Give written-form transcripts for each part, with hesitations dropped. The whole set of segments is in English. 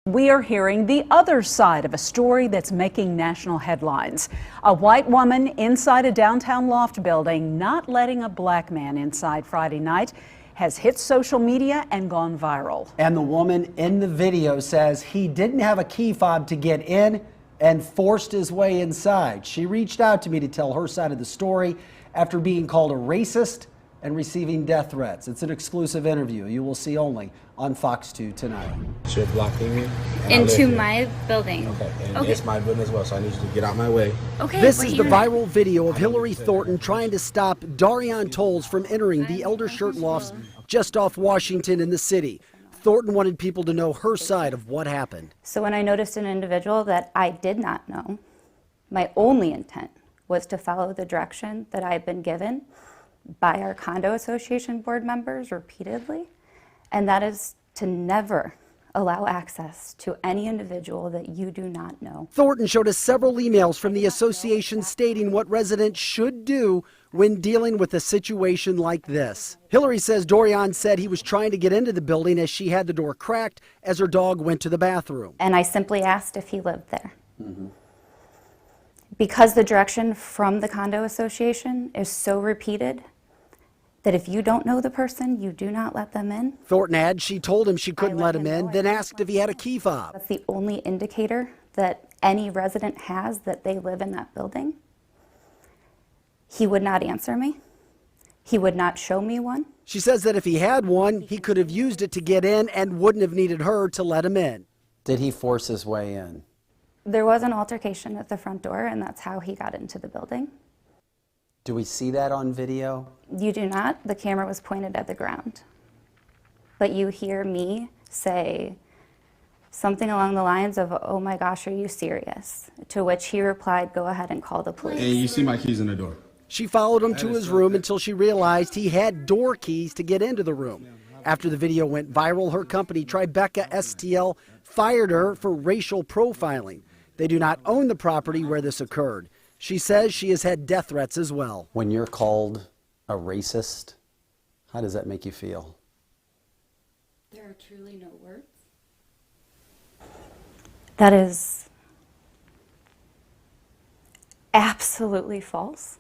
We are hearing the other side of a story that's making national headlines. A white woman inside a downtown loft building not letting a black man inside Friday night has hit social media and gone viral. And the woman in the video says he didn't have a key fob to get in and forced his way inside. She reached out to me to tell her side of the story after being called a racist and receiving death threats. It's an exclusive interview you will see only on Fox 2 tonight. You're blocking me into my building. Okay, and it's my building as well, so I need you to get out my way. Okay. This is the viral video of Hillary Thornton trying to stop Darian Tolles from entering the Elder Shirt Lofts just off Washington in the city. Thornton wanted people to know her side of what happened. So when I noticed an individual that I did not know, my only intent was to follow the direction that I've been given by our condo association board members repeatedly, and that is to never allow access to any individual that you do not know. Thornton showed us several emails from the association stating what residents should do when dealing with a situation like this. Hillary says Darian said he was trying to get into the building as she had the door cracked as her dog went to the bathroom. And I simply asked if he lived there. Because the direction from the condo association is so repeated that if you don't know the person, you do not let them in. Thornton adds she told him she couldn't let him in, then asked if he had a key fob. That's the only indicator that any resident has that they live in that building. He would not answer me. He would not show me one. She says that if he had one, he could have used it to get in and wouldn't have needed her to let him in. Did he force his way in? There was an altercation at the front door, and that's how he got into the building. Do we see that on video? You do not. The camera was pointed at the ground. But you hear me say something along the lines of, "Oh my gosh, are you serious?" To which he replied, "Go ahead and call the police." And you see my keys in the door. She followed him to his room until she realized he had door keys to get into the room. After the video went viral, her company, Tribeca STL, fired her for racial profiling. They do not own the property where this occurred. She says she has had death threats as well. When you're called a racist, how does that make you feel? There are truly no words. That is absolutely false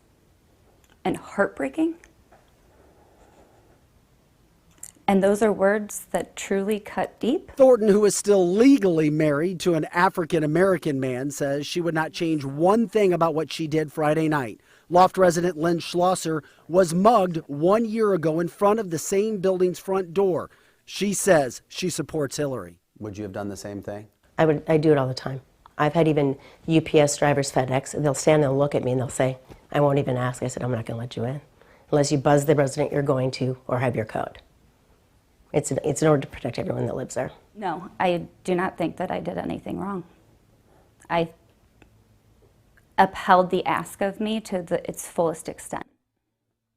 and heartbreaking. And those are words that truly cut deep. Thornton, who is still legally married to an African-American man, says she would not change one thing about what she did Friday night. Loft resident Lynn Schlosser was mugged 1 year ago in front of the same building's front door. She says she supports Hillary. Would you have done the same thing? I do it all the time. I've had even UPS drivers, FedEx, they'll stand and look at me and they'll say, "I won't even ask." I said, "I'm not going to let you in unless you buzz the resident you're going to or have your code." It's in order to protect everyone that lives there. No, I do not think that I did anything wrong. I upheld the ask of me to its fullest extent.